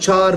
4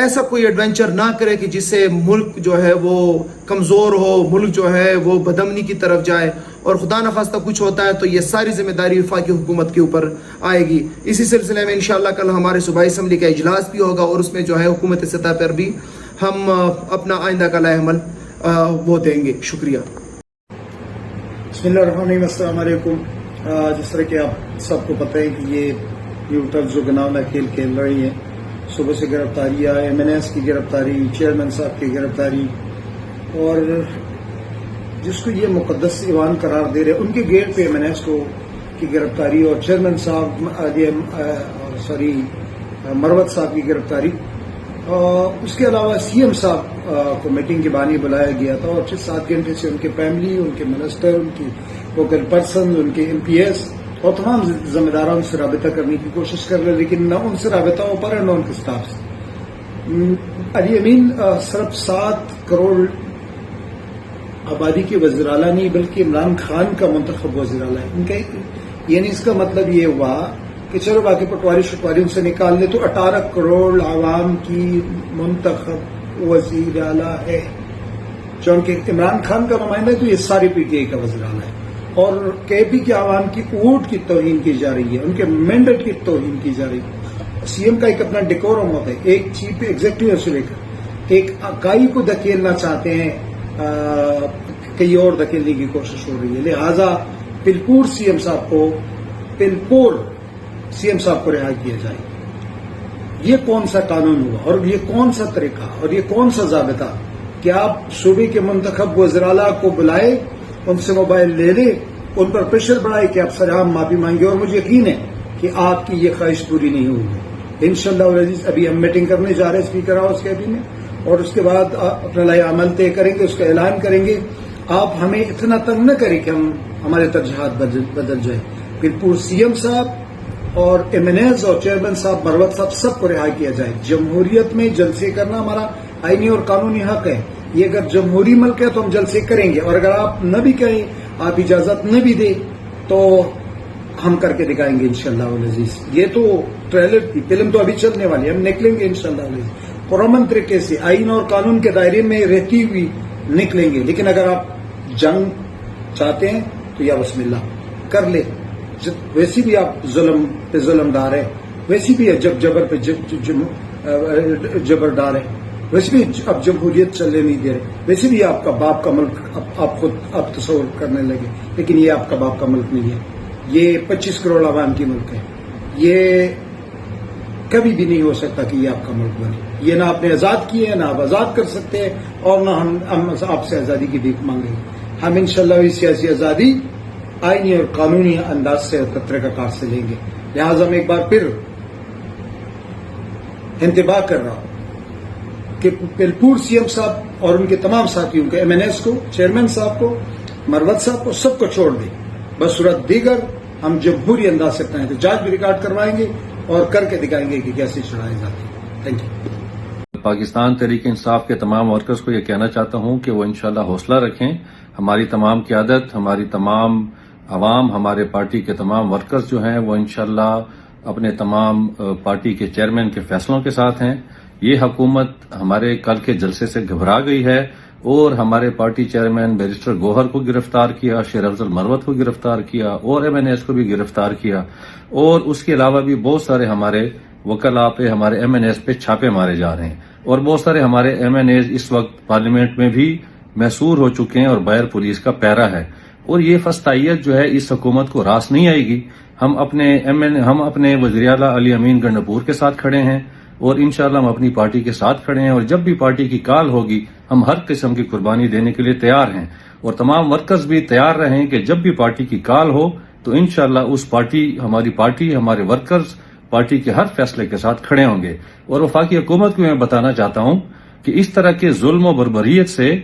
ایسا کوئی ایڈونچر نہ کرے کہ جس سے ملک جو ہے وہ کمزور ہو، ملک جو ہے وہ بدامنی کی طرف جائے، اور خدا نخواستہ کچھ ہوتا ہے تو یہ ساری ذمہ داری وفاقی حکومت کے اوپر آئے گی۔ اسی سلسلے میں انشاءاللہ کل ہمارے صوبائی اسمبلی کا اجلاس بھی ہوگا، اور اس میں جو ہے حکومت سطح پر بھی ہم اپنا آئندہ کا لائحہ عمل وہ دیں گے۔ شکریہ۔ بسم اللہ الرحمن الرحیم، السلام علیکم۔ جس طرح کہ آپ سب کو پتہ ہے کہ یہ نیوٹرل جو گناونا کھیل کھیل رہی ہیں، صبح سے گرفتاریاں، MNS کی گرفتاری، چیئرمین صاحب کی گرفتاری، اور جس کو یہ مقدس ایوان قرار دے رہے ان کے گیٹ پہ MNS کو کی گرفتاری، اور چیئرمین صاحب مروت صاحب کی گرفتاری، اس کے علاوہ CM صاحب کو میٹنگ کے بانی بلایا گیا تھا، اور 7 گھنٹے سے ان کے فیملی، ان کے منسٹر، ان کی ووکل پرسن، ان کے MPS اور تمام ذمہ داروں سے رابطہ کرنے کی کوشش کر رہے، لیکن نہ ان سے رابطہ ہو پا رہا، نہ ان کے اسٹاف سے۔ علی امین صرف 7 کروڑ آبادی کے وزیر اعلیٰ نہیں، بلکہ عمران خان کا منتخب وزیر اعلیٰ ہے۔ ان کا یعنی اس کا مطلب یہ ہوا کہ چلو باقی پٹواری شٹواری ان سے نکال لے تو 18 کروڑ عوام کی منتخب وزیر اعلیٰ ہے، چونکہ عمران خان کا نمائندہ ہے تو یہ ساری PTI کا وزیر اعلیٰ ہے، اور KP کے عوام کی ووٹ کی توہین کی جا رہی ہے، ان کے مینڈیٹ کی توہین کی جا رہی ہے۔ CM کا ایک اپنا ڈیکورم ہوتا ہے، ایک چیف ایگزیکٹو سے لے کر ایک اکائی کو دھکیلنا چاہتے ہیں، کئی اور دھکیلنے کی کوشش ہو رہی ہے، لہذا پلپور CM صاحب کو رہا کیا جائے۔ یہ کون سا قانون ہوا، اور یہ کون سا طریقہ، اور یہ کون سا ضابطہ کہ آپ صوبے کے منتخب وزراء اعلیٰ کو بلائے، ان سے موبائل لے لے، ان پر پریشر بڑھائے کہ آپ سرعام معافی مانگے، اور مجھے یقین ہے کہ آپ کی یہ خواہش پوری نہیں ہوگی انشاءاللہ العزیز۔ ابھی ہم میٹنگ کرنے جا رہے ہیں اسپیکر ہاؤس کے میں، اور اس کے بعد اپنا لائحہ عمل طے کریں گے، اس کا اعلان کریں گے۔ آپ ہمیں اتنا تنگ نہ کریں کہ ہمارے ترجیحات بدل جائیں۔ پھر پور CM صاحب اور MNS اور چیئرمین صاحب مروت صاحب سب کو رہا کیا جائے۔ جمہوریت میں جلسے کرنا ہمارا آئینی اور قانونی حق ہے، یہ اگر جمہوری ملک ہے تو ہم جلسے کریں گے، اور اگر آپ نہ بھی کہیں، آپ اجازت نہ بھی دیں تو ہم کر کے دکھائیں گے انشاءاللہ العزیز۔ یہ تو ٹریلر تھی، فلم تو ابھی چلنے والی ہے، ہم نکلیں گے انشاءاللہ العزیز پرامن طریقے سے، آئین اور قانون کے دائرے میں رہتی ہوئی نکلیں گے۔ لیکن اگر آپ جنگ چاہتے ہیں تو یا بسم اللہ کر لیں، ویسی بھی آپ ظلم پہ ظلم ڈار ہیں، ویسی بھی جب جبر پہ جبر ڈار ہیں، ویسے بھی اب جمہوریت چلنے نہیں دے رہے، ویسے بھی آپ کا باپ کا ملک آپ خود آپ تصور کرنے لگے، لیکن یہ آپ کا باپ کا ملک نہیں ہے، یہ 25 کروڑ عوام کی ملک ہے، یہ کبھی بھی نہیں ہو سکتا کہ یہ آپ کا ملک بنے۔ یہ نہ آپ نے آزاد کیے ہیں، نہ آپ آزاد کر سکتے ہیں، اور نہ ہم آپ سے آزادی کی بھیک مانگیں گے۔ ہم انشاءاللہ یہ سیاسی آزادی آئینی اور قانونی انداز سے طریقہ کار سے لیں گے۔ لہٰذا میں ایک بار پھر انتباہ کر رہا ہوں کہ پلپور CM صاحب اور ان کے تمام ساتھیوں کو، MNS کو، چیئرمین صاحب کو، مروت صاحب کو، سب کو چھوڑ دیں۔ بس صورت دیگر ہم جمہوری انداز سے اپنا احتجاج بھی ریکارڈ کروائیں گے اور کر کے دکھائیں گے کہ کیسے چڑھائے جاتے ہیں۔ Thank you. پاکستان تحریک انصاف کے تمام ورکرز کو یہ کہنا چاہتا ہوں کہ وہ انشاءاللہ حوصلہ رکھیں۔ ہماری تمام قیادت، ہماری تمام عوام، ہمارے پارٹی کے تمام ورکرز جو ہیں وہ انشاءاللہ اپنے تمام پارٹی کے چیئرمین کے فیصلوں کے ساتھ ہیں۔ یہ حکومت ہمارے کل کے جلسے سے گھبرا گئی ہے اور ہمارے پارٹی چیئرمین بیرسٹر گوہر کو گرفتار کیا، شیر افضل مروت کو گرفتار کیا، اور MNS کو بھی گرفتار کیا، اور اس کے علاوہ بھی بہت سارے ہمارے وکلاء پہ، ہمارے MNS پہ چھاپے مارے جا رہے ہیں، اور بہت سارے ہمارے MNS اس وقت پارلیمنٹ میں بھی محصور ہو چکے ہیں اور بغیر پولیس کا پہرا ہے، اور یہ فسطائیت جو ہے اس حکومت کو راس نہیں آئے گی۔ ہم اپنے وزیر اعلیٰ علی امین گنڈاپور کے ساتھ کھڑے ہیں، اور انشاءاللہ ہم اپنی پارٹی کے ساتھ کھڑے ہیں، اور جب بھی پارٹی کی کال ہوگی ہم ہر قسم کی قربانی دینے کے لیے تیار ہیں، اور تمام ورکرز بھی تیار رہیں کہ جب بھی پارٹی کی کال ہو تو انشاءاللہ اس پارٹی، ہمارے ورکرز پارٹی کے ہر فیصلے کے ساتھ کھڑے ہوں گے۔ اور وفاقی حکومت کو میں بتانا چاہتا ہوں کہ اس طرح کے ظلم و بربریت سے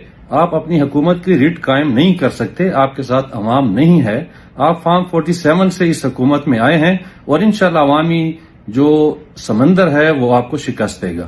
آپ اپنی حکومت کی ریٹ قائم نہیں کر سکتے، آپ کے ساتھ عوام نہیں ہے، آپ فارم 47 سے اس حکومت میں آئے ہیں، اور انشاءاللہ عوامی جو سمندر ہے وہ آپ کو شکست دے گا۔